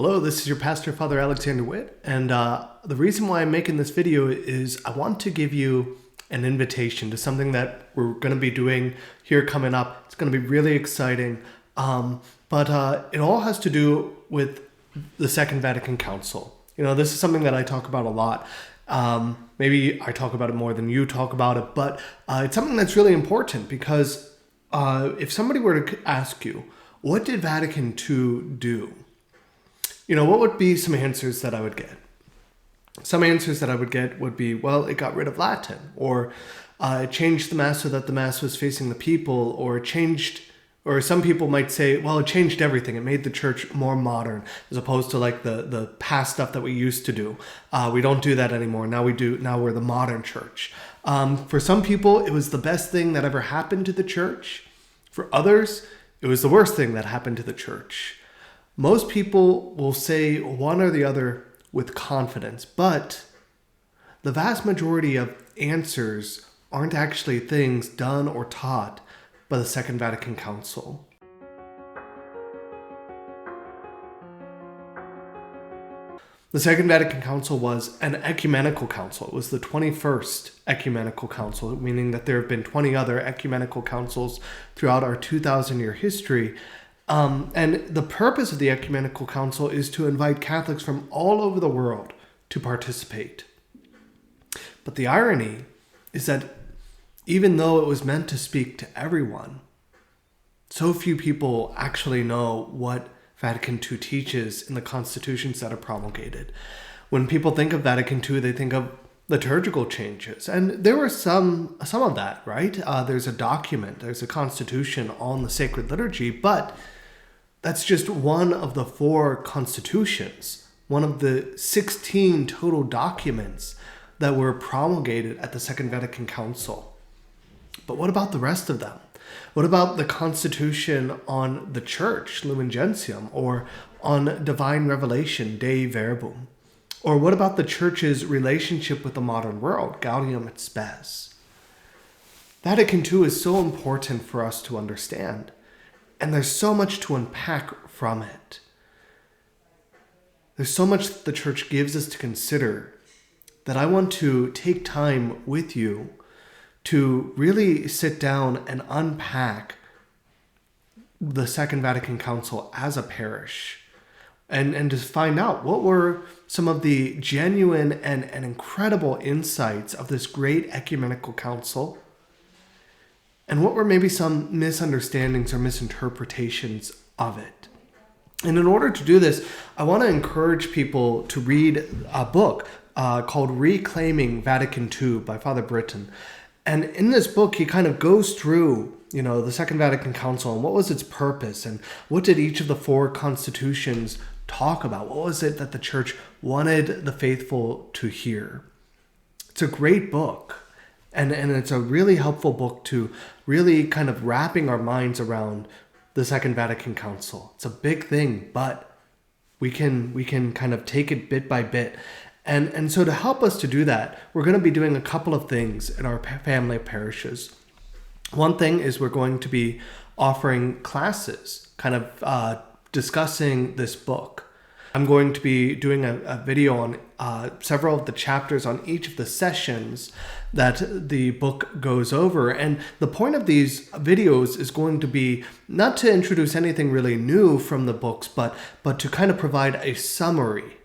Hello, this is your pastor, Father Alexander Witt, and the reason why I'm making this video is I want to give you an invitation to something that we're going to be doing here coming up. It's going to be really exciting, but it all has to do with the Second Vatican Council. You know, this is something that I talk about a lot. Maybe I talk about it more than you talk about it, but it's something that's really important because if somebody were to ask you, what did Vatican II do? You know, what would be some answers that I would get? Some answers that I would get would be, well, it got rid of Latin, or it changed the Mass so that the Mass was facing the people, or it changed, or some people might say, well, it changed everything. It made the church more modern, as opposed to like the past stuff that we used to do. We don't do that anymore. Now we're the modern church. For some people, it was the best thing that ever happened to the church. For others, it was the worst thing that happened to the church. Most people will say one or the other with confidence, but the vast majority of answers aren't actually things done or taught by the Second Vatican Council. The Second Vatican Council was an ecumenical council. It was the 21st ecumenical council, meaning that there have been 20 other ecumenical councils throughout our 2,000-year history. And the purpose of the Ecumenical Council is to invite Catholics from all over the world to participate. But the irony is that even though it was meant to speak to everyone, so few people actually know what Vatican II teaches in the constitutions that are promulgated. When people think of Vatican II, they think of liturgical changes. And there were some of that, right? There's a document, there's a constitution on the sacred liturgy, but that's just one of the 4 constitutions, one of the 16 total documents that were promulgated at the Second Vatican Council. But what about the rest of them? What about the constitution on the church, Lumen Gentium, or on divine revelation, Dei Verbum? Or what about the church's relationship with the modern world, Gaudium et Spes? Vatican II is so important for us to understand. And there's so much to unpack from it. There's so much that the church gives us to consider that I want to take time with you to really sit down and unpack the Second Vatican Council as a parish and to find out what were some of the genuine and incredible insights of this great ecumenical council. And what were maybe some misunderstandings or misinterpretations of it? And in order to do this, I want to encourage people to read a book called Reclaiming Vatican II by Father Britton. And in this book, he kind of goes through, you know, the Second Vatican Council and what was its purpose and what did each of the 4 constitutions talk about? What was it that the church wanted the faithful to hear? It's a great book. And it's a really helpful book to really kind of wrapping our minds around the Second Vatican Council. It's a big thing, but we can kind of take it bit by bit. And so to help us to do that, we're going to be doing a couple of things in our family of parishes. One thing is we're going to be offering classes, kind of discussing this book. I'm going to be doing a video on several of the chapters on each of the sessions that the book goes over. And the point of these videos is going to be not to introduce anything really new from the books, but to kind of provide a summary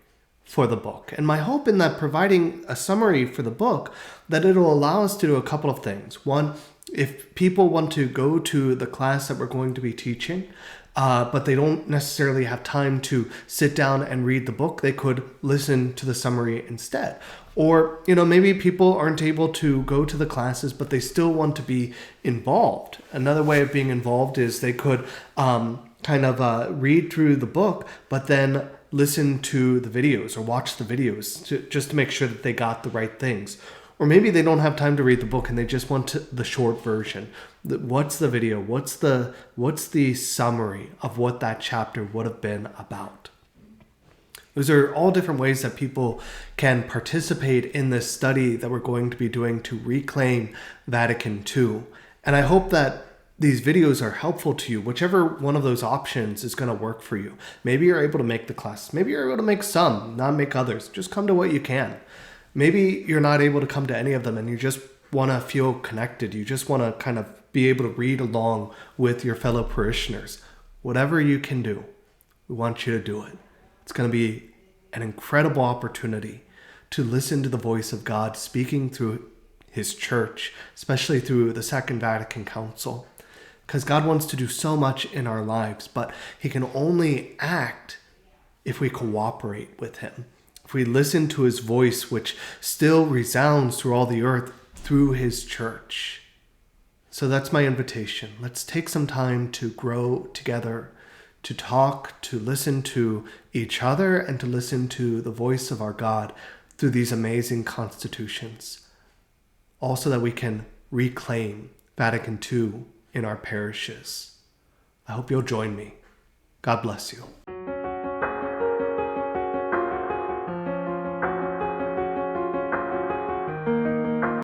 for the book. And my hope in that providing a summary for the book, that it'll allow us to do a couple of things. One, if people want to go to the class that we're going to be teaching, but they don't necessarily have time to sit down and read the book, they could listen to the summary instead. Or, you know, maybe people aren't able to go to the classes, but they still want to be involved. Another way of being involved is they could read through the book, but then listen to the videos or watch the videos just to make sure that they got the right things. Or maybe they don't have time to read the book and they just want the short version. What's the video? What's the summary of what that chapter would have been about? Those are all different ways that people can participate in this study that we're going to be doing to reclaim Vatican II. And I hope that these videos are helpful to you, whichever one of those options is going to work for you. Maybe you're able to make the class. Maybe you're able to make some, not make others. Just come to what you can. Maybe you're not able to come to any of them and you just want to feel connected. You just want to kind of be able to read along with your fellow parishioners. Whatever you can do, we want you to do it. It's going to be an incredible opportunity to listen to the voice of God speaking through his church, especially through the Second Vatican Council. Because God wants to do so much in our lives, but he can only act if we cooperate with him. If we listen to his voice, which still resounds through all the earth, through his church. So that's my invitation. Let's take some time to grow together, to talk, to listen to each other, and to listen to the voice of our God through these amazing constitutions. Also that we can reclaim Vatican II in our parishes. I hope you'll join me. God bless you.